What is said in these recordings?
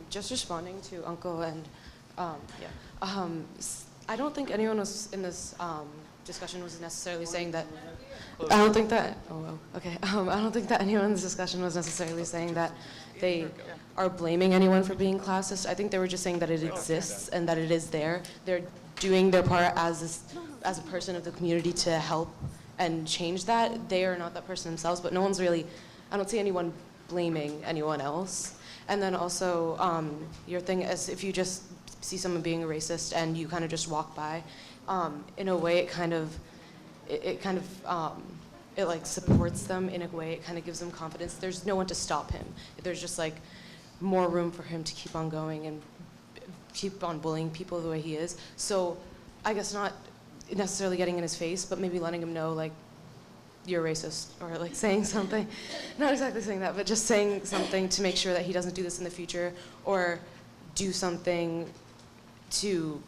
just responding to Uncle and I don't think anyone was in this discussion was necessarily saying that. I don't think that. Oh well. Okay. I don't think that anyone in this discussion was necessarily saying that they are blaming anyone for being classist. I think they were just saying that it exists and that it is there. They're doing their part as a person of the community to help and change that. They are not that person themselves, but no one's really. I don't see anyone blaming anyone else. And then also, your thing is if you just see someone being a racist and you kind of just walk by, in a way it like supports them in a way. It kind of gives them confidence. There's no one to stop him. There's just like more room for him to keep on going and keep on bullying people the way he is. So I guess not necessarily getting in his face, but maybe letting him know like you're racist, or like saying something, not exactly saying that, but just saying something to make sure that he doesn't do this in the future, or do something to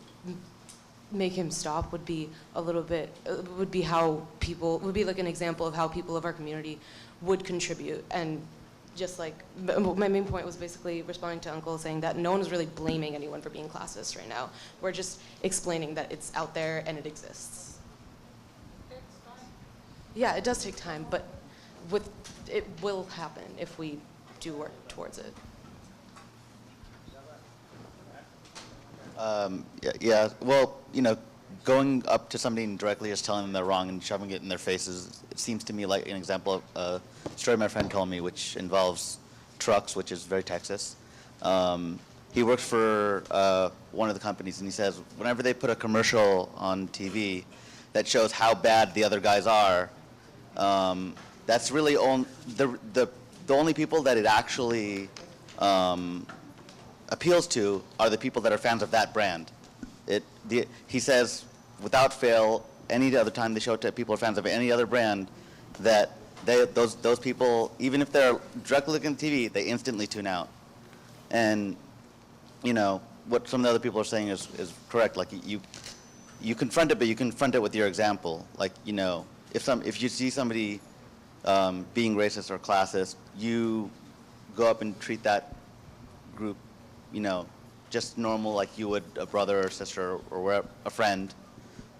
make him stop would be a little bit, would be like an example of how people of our community would contribute. And just like, my main point was basically responding to Uncle saying that no one is really blaming anyone for being classist right now. We're just explaining that it's out there and it exists. Yeah, it does take time, but it will happen if we do work towards it. Yeah, well, you know, going up to somebody and directly just telling them they're wrong and shoving it in their faces, it seems to me like an example of a story my friend told me, which involves trucks, which is very Texas. He works for one of the companies, and he says whenever they put a commercial on TV that shows how bad the other guys are, that's really the only people that it actually appeals to are the people that are fans of that brand. He says, without fail, any other time they show it to people who are fans of any other brand, that those people, even if they're directly looking at TV, they instantly tune out. And you know what some of the other people are saying is correct. Like you confront it, but you confront it with your example. Like, you know, if you see somebody being racist or classist, you go up and treat that group, you know, just normal, like you would a brother or sister or a friend,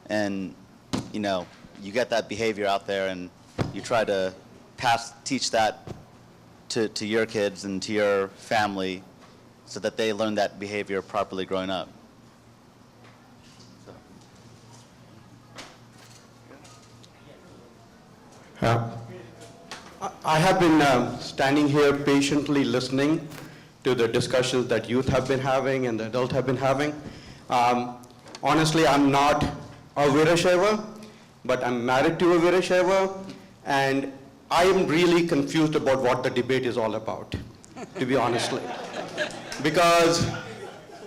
and you know, you get that behavior out there, and you try to teach that to your kids and to your family, so that they learn that behavior properly growing up. I have been standing here patiently listening to the discussions that youth have been having and the adults have been having. Honestly, I'm not a Virashaiva, but I'm married to a Virashaiva, and I am really confused about what the debate is all about, to be honestly. Because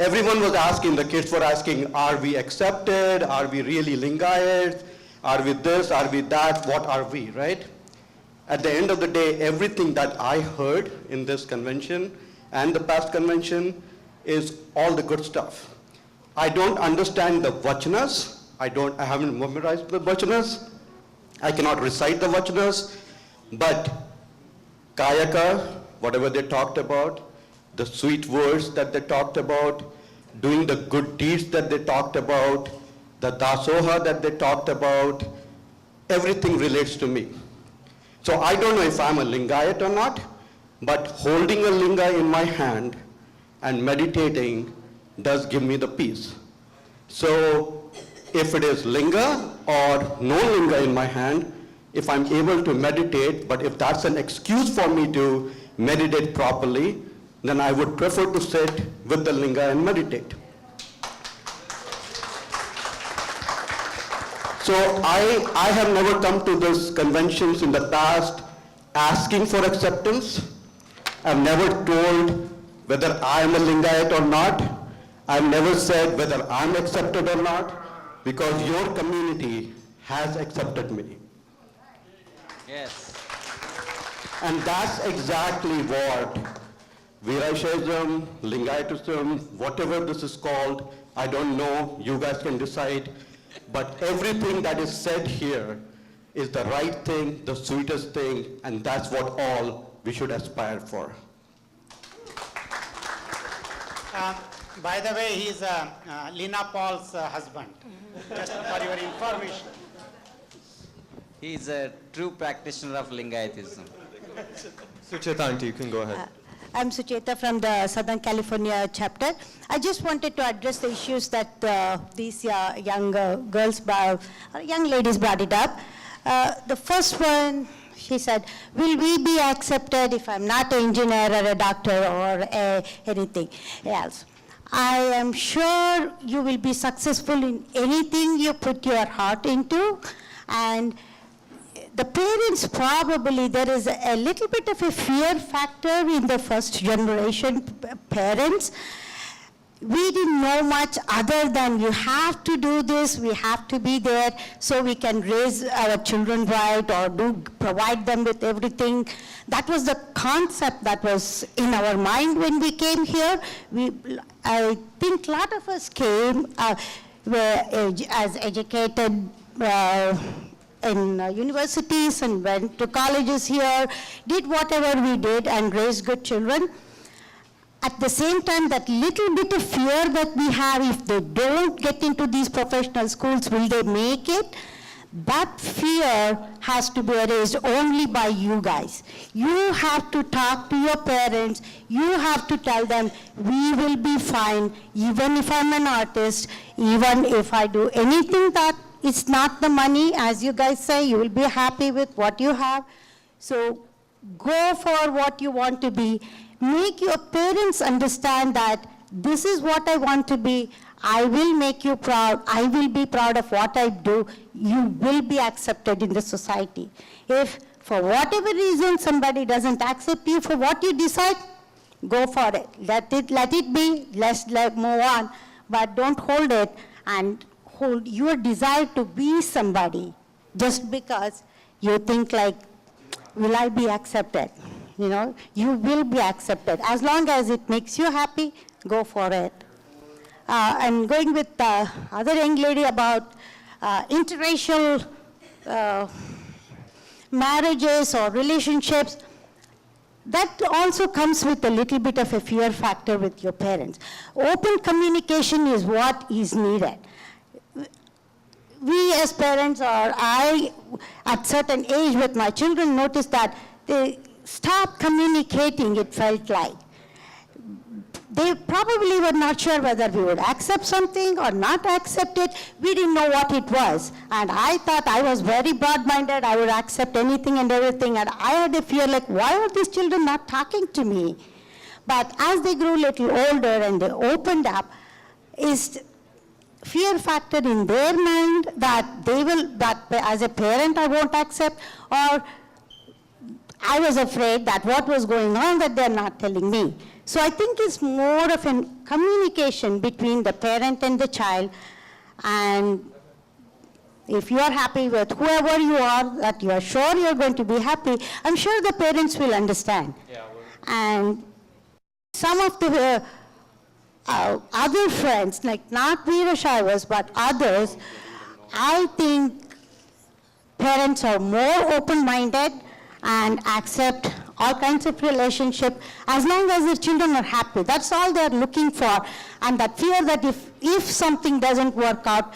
everyone was asking, the kids were asking, are we accepted? Are we really Lingayats? Are we this? Are we that? What are we, right? At the end of the day, everything that I heard in this convention and the past convention is all the good stuff. I don't understand the vachanas. I haven't memorized the vachanas. I cannot recite the vachanas, but kayaka, whatever they talked about, the sweet words that they talked about, doing the good deeds that they talked about, the dasoha that they talked about, everything relates to me. So I don't know if I'm a Lingayat or not, but holding a linga in my hand and meditating does give me the peace. So if it is linga or no linga in my hand, if I'm able to meditate, but if that's an excuse for me to meditate properly, then I would prefer to sit with the linga and meditate. So I have never come to these conventions in the past asking for acceptance. I've never told whether I am a Lingayat or not. I've never said whether I'm accepted or not, because your community has accepted me. Yes. And that's exactly what Virashaivism, Lingayatism, whatever this is called, I don't know, you guys can decide. But everything that is said here is the right thing, the sweetest thing, and that's what all we should aspire for. By the way, he's Lina Paul's husband, just for your information. He is a true practitioner of Lingayatism. Sucheta aunty, you can go ahead. I'm Sucheta from the Southern California chapter. I just wanted to address the issues that these young young ladies brought it up. The first one, she said, will we be accepted if I'm not an engineer or a doctor or anything else? I am sure you will be successful in anything you put your heart into, and the parents probably, there is a little bit of a fear factor in the first generation parents. We didn't know much other than you have to do this, we have to be there so we can raise our children right or provide them with everything. That was the concept that was in our mind when we came here. I think a lot of us came as educated in universities and went to colleges here, did whatever we did and raised good children. At the same time, that little bit of fear that we have, if they don't get into these professional schools, will they make it? That fear has to be erased only by you guys. You have to talk to your parents. You have to tell them, we will be fine, even if I'm an artist, even if I do anything that it's not the money, as you guys say, you will be happy with what you have. So go for what you want to be. Make your parents understand that this is what I want to be. I will make you proud. I will be proud of what I do. You will be accepted in the society. If for whatever reason somebody doesn't accept you for what you decide, go for it. Let it be. Let's move on. But don't hold it and hold your desire to be somebody just because you think like, will I be accepted? You know, you will be accepted. As long as it makes you happy, go for it. I'm going with the other young lady about interracial marriages or relationships. That also comes with a little bit of a fear factor with your parents. Open communication is what is needed. We as parents, or I at certain age with my children, noticed that they stopped communicating, it felt like. They probably were not sure whether we would accept something or not accept it. We didn't know what it was. And I thought I was very broad-minded, I would accept anything and everything. And I had a fear like, why are these children not talking to me? But as they grew a little older and they opened up, is fear factor in their mind that that as a parent I won't accept, or I was afraid that what was going on that they're not telling me. So I think it's more of a communication between the parent and the child, and if you are happy with whoever you are, that you are sure you're going to be happy, I'm sure the parents will understand. Yeah, and some of the other friends, like not Veerashaiwas, but others, I think parents are more open-minded and accept all kinds of relationship as long as their children are happy. That's all they're looking for. And that fear that if something doesn't work out,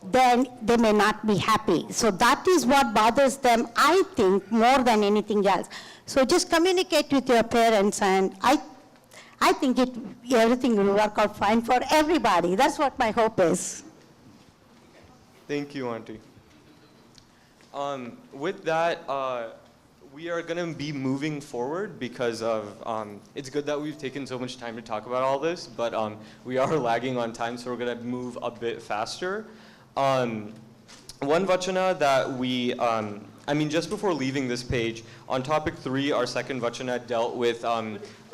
then they may not be happy. So that is what bothers them, I think, more than anything else. So just communicate with your parents, and I think everything will work out fine for everybody. That's what my hope is. Thank you, Auntie. With that, we are going to be moving forward because of, it's good that we've taken so much time to talk about all this, but we are lagging on time, so we're going to move a bit faster. One vachana that we, just before leaving this page, on topic 3, our second vachana dealt with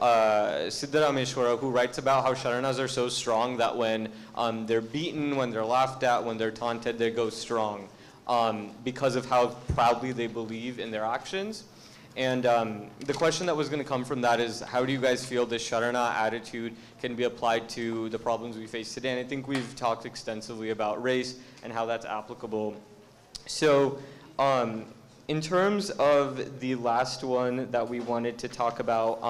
Siddharameshwara, who writes about how Sharanas are so strong that when they're beaten, when they're laughed at, when they're taunted, they go strong. Because of how proudly they believe in their actions. And the question that was going to come from that is, how do you guys feel this Sharana attitude can be applied to the problems we face today? And I think we've talked extensively about race and how that's applicable. So in terms of the last one that we wanted to talk about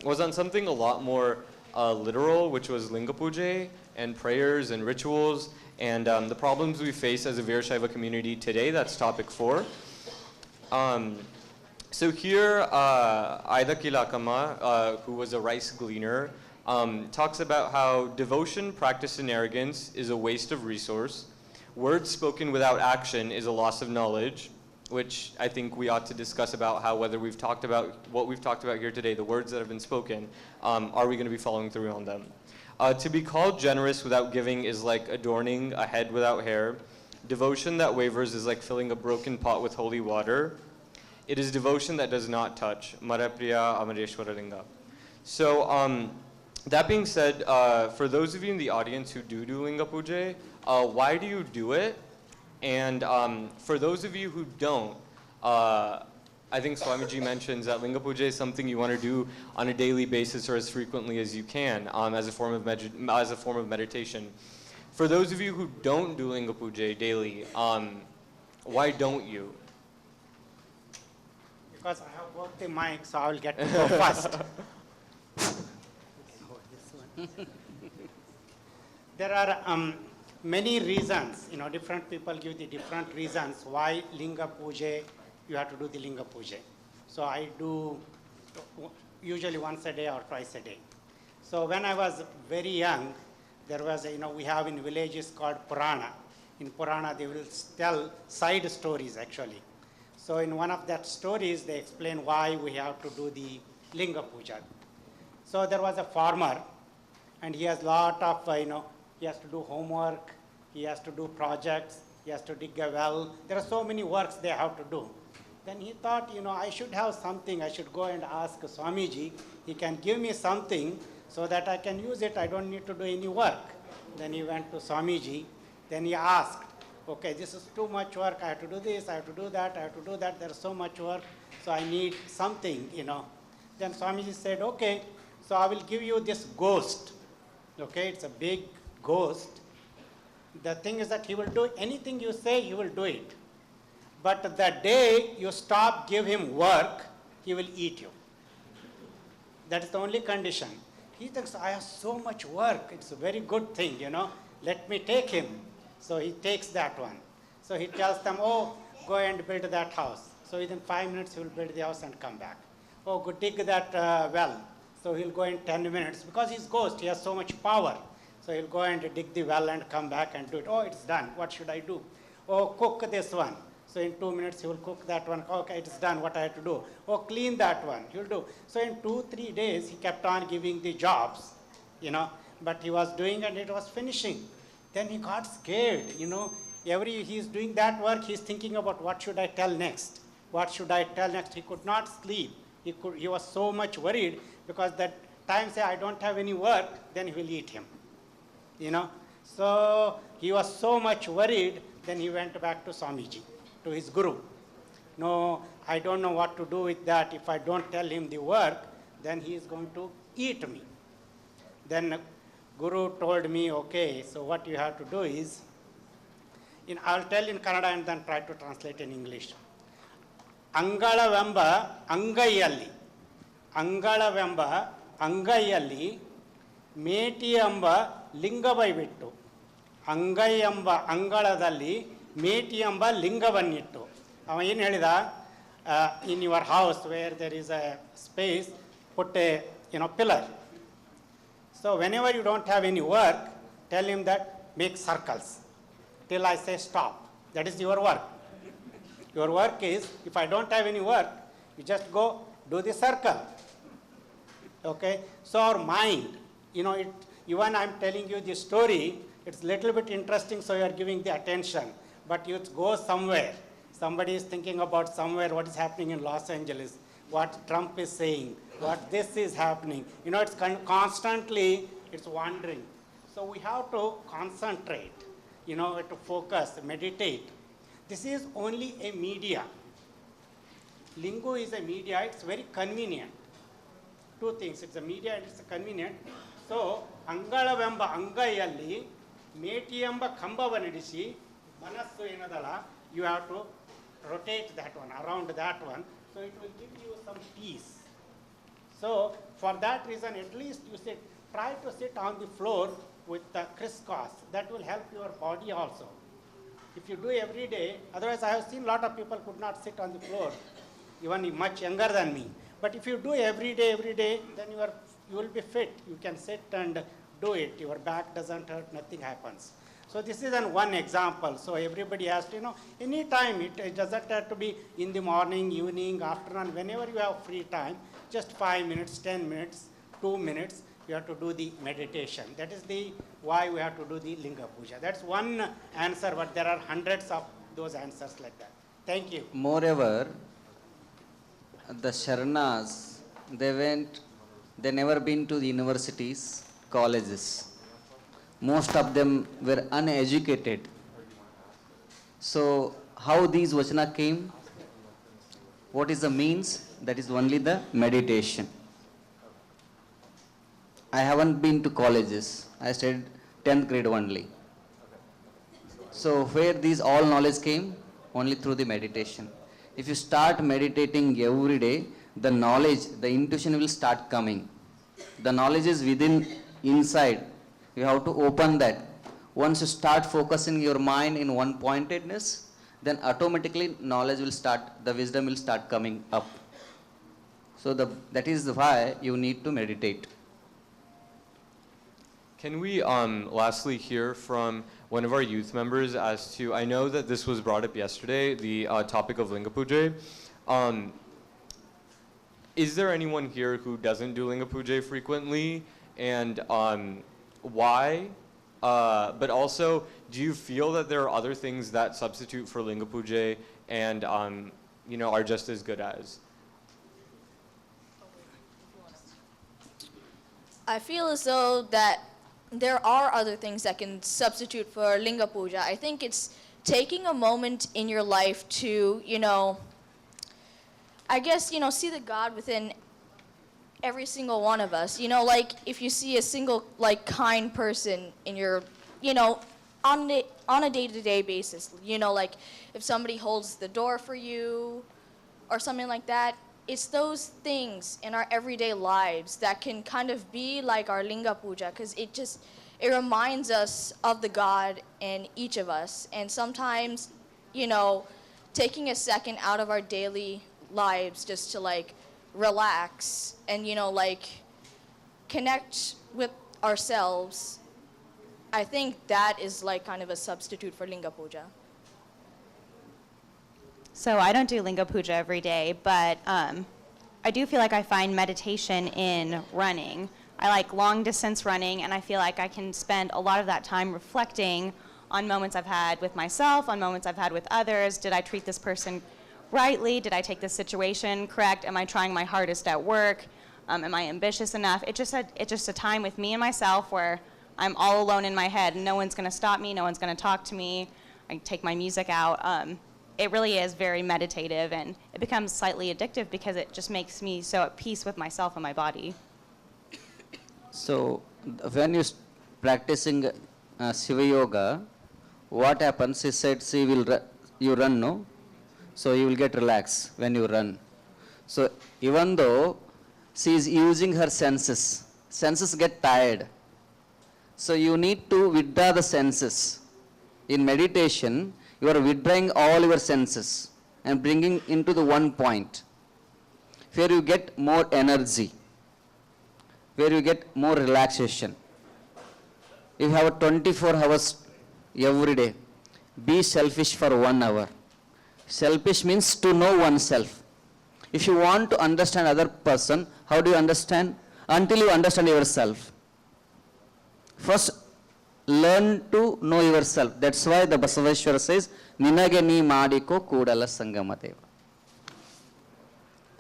was on something a lot more literal, which was Linga Puja and prayers and rituals, and the problems we face as a Virashaiva community today. That's topic 4. So here, Aida Kilakama, who was a rice gleaner, talks about how devotion practiced in arrogance is a waste of resource. Words spoken without action is a loss of knowledge, which I think we ought to discuss about how whether we've talked about what we've talked about here today, the words that have been spoken, are we going to be following through on them? To be called generous without giving is like adorning a head without hair. Devotion that wavers is like filling a broken pot with holy water. It is devotion that does not touch. Marapriya Amareshwara Linga. So that being said, for those of you in the audience who do Linga Puja, why do you do it? And for those of you who don't, I think Swamiji mentions that Linga Puja is something you want to do on a daily basis or as frequently as you can as a form of meditation. For those of you who don't do Linga Puja daily, why don't you? Because I have both the mic, so I will get to go first. There are many reasons, different people give the different reasons why Linga Puja, you have to do the Linga Puja. So I do usually once a day or twice a day. So when I was very young, there was, we have in villages called Purana. In Purana, they will tell side stories actually. So in one of that stories, they explain why we have to do the Linga Puja. So there was a farmer, and he has lot of, he has to do homework, he has to do projects, he has to dig a well. There are so many works they have to do. Then he thought, I should have something, I should go and ask Swamiji, he can give me something so that I can use it, I don't need to do any work. Then he went to Swamiji, then he asked, okay, this is too much work, I have to do this, I have to do that, I have to do that, there's so much work, so I need something, Then Swamiji said, okay, so I will give you this ghost. Okay, it's a big ghost. The thing is that he will do anything you say, he will do it. But the day you stop, give him work, he will eat you. That is the only condition. He thinks, I have so much work, it's a very good thing, let me take him. So he takes that one. So he tells them, oh, go and build that house. So within 5 minutes, he will build the house and come back. Oh, go dig that well. So he'll go in 10 minutes. Because he's ghost, he has so much power. So he'll go and dig the well and come back and do it. Oh, it's done. What should I do? Oh, cook this one. So in 2 minutes, he will cook that one. Okay, it's done. What I have to do? Oh, clean that one. He'll do. So in 2-3 days, he kept on giving the jobs, But he was doing and it was finishing. Then he got scared, he's doing that work, he's thinking about what should I tell next? What should I tell next? He could not sleep. He was so much worried because that time say, I don't have any work, then he will eat him, So he was so much worried, then he went back to Swamiji, to his guru. No, I don't know what to do with that. If I don't tell him the work, then he is going to eat me. Then Guru told me, okay, so what you have to do is, I'll tell in Kannada and then try to translate in English. Angalavemba angayalli. Angalavemba angayalli ಮೇಟಿಯಂಬ ಲಿಂಗವೈಬಿಟ್ಟು ಅಂಗೈಯಂಬ ಅಂಗಳದಲ್ಲಿ ಮೇಟಿಯಂಬ ಲಿಂಗವನ್ನಿಟ್ಟು ಅವ ಏನು ಹೇಳಿದ in your house where there is a space put a pillar. So whenever you don't have any work, tell him that make circles till I say stop. That is your work. Your work is, if I don't have any work, you just go do the circle. Okay? So our mind, even I'm telling you the story, it's little bit interesting, so you are giving the attention. But you go somewhere. Somebody is thinking about somewhere what is happening in Los Angeles, what Trump is saying, what this is happening. It's constantly, it's wandering. So we have to concentrate, to focus, meditate. This is only a media. Lingo is a media, it's very convenient. Two things, it's a media and it's convenient. So, Angalavemba Angayalli, Metiyamba Kambavanidisi, Manassu Enadala, you have to rotate that one, around that one, so it will give you some peace. So, for that reason, at least you say try to sit on the floor with the crisscross. That will help your body also. If you do every day, otherwise I have seen a lot of people could not sit on the floor, even much younger than me. But if you do every day, then you will be fit. You can sit and do it. Your back doesn't hurt, nothing happens. So this is one example. So everybody has to, any time, it doesn't have to be in the morning, evening, afternoon, whenever you have free time, just 5 minutes, 10 minutes, 2 minutes, you have to do the meditation. That is why we have to do the Linga Puja. That's one answer, but there are hundreds of those answers like that. Thank you. Moreover, the Sharanas, they never been to the universities, colleges. Most of them were uneducated. So how these vachana came? What is the means? That is only the meditation. I haven't been to colleges. I studied 10th grade only. So where these all knowledge came? Only through the meditation. If you start meditating every day, the knowledge, the intuition will start coming. The knowledge is within, inside. You have to open that. Once you start focusing your mind in one pointedness, then automatically knowledge will start, the wisdom will start coming up. So that is why you need to meditate. Can we lastly hear from one of our youth members as to, I know that this was brought up yesterday, the topic of Linga Puja. Is there anyone here who doesn't do Linga Puja frequently? And why? But also, do you feel that there are other things that substitute for Linga Puja and are just as good as? I feel as though that there are other things that can substitute for Linga Puja. I think it's taking a moment in your life to, I guess, see the God within every single one of us. Like if you see a single, kind person in your, on a day-to-day basis, like if somebody holds the door for you or something like that, it's those things in our everyday lives that can kind of be like our Linga Puja, because it reminds us of the God in each of us. And sometimes, taking a second out of our daily lives just to relax and, connect with ourselves, I think that is kind of a substitute for Linga Puja. So I don't do Linga Puja every day, but I do feel like I find meditation in running. I like long distance running, and I feel like I can spend a lot of that time reflecting on moments I've had with myself, on moments I've had with others. Did I treat this person rightly? Did I take this situation correct? Am I trying my hardest at work? Am I ambitious enough? It's just a time with me and myself where I'm all alone in my head. No one's going to stop me. No one's going to talk to me. I take my music out. It really is very meditative, and it becomes slightly addictive because it just makes me so at peace with myself and my body. So when you're practicing Shiva Yoga, what happens? He said, you run, no? So you will get relaxed when you run. So even though she is using her senses get tired. So you need to withdraw the senses. In meditation, you are withdrawing all your senses and bringing into the one point, where you get more energy, where you get more relaxation. If you have 24 hours every day, be selfish for 1 hour. Selfish means to know oneself. If you want to understand other person, how do you understand? Until you understand yourself. First, learn to know yourself. That's why the Basaveshwara says, Ninage ni madiko kudala sangamadeva.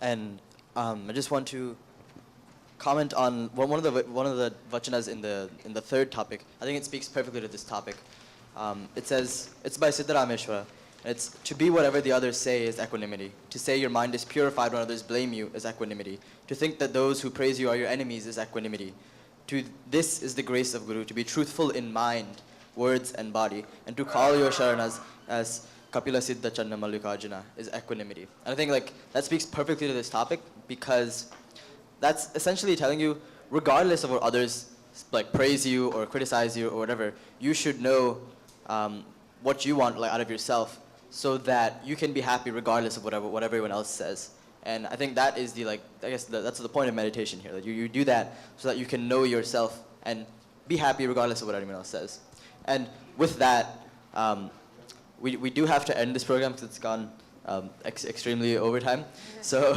And I just want to comment on one of the vachanas in the third topic. I think it speaks perfectly to this topic. It says, it's by Siddharameshwara. It's to be whatever the others say is equanimity. To say your mind is purified when others blame you is equanimity. To think that those who praise you are your enemies is equanimity. This is the grace of Guru, to be truthful in mind, words and body, and to call your Sharanas as Kapila Siddha Channa Mallikarjuna is equanimity. And I think that speaks perfectly to this topic, because that's essentially telling you, regardless of what others like praise you or criticize you or whatever, you should know what you want like out of yourself, so that you can be happy regardless of what everyone else says. And I think that is the I guess that's the point of meditation here. That you do that so that you can know yourself and be happy regardless of what anyone else says. And with that, we do have to end this program because it's gone extremely over time. So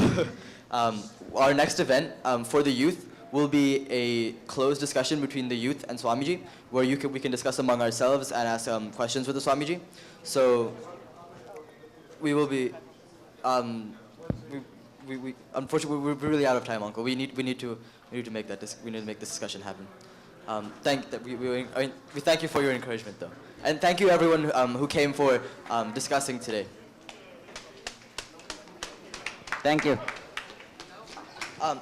our next event for the youth will be a closed discussion between the youth and Swamiji, where we can discuss among ourselves and ask questions with the Swamiji. So we will be, we unfortunately we're really out of time, Uncle. We need to make this discussion happen. We thank you for your encouragement, though, and thank you everyone who came for discussing today. Thank you.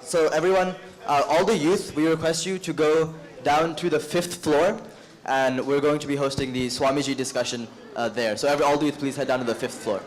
So everyone, all the youth, we request you to go down to the 5th floor, and we're going to be hosting the Swamiji discussion there. So all the youth, please head down to the 5th floor.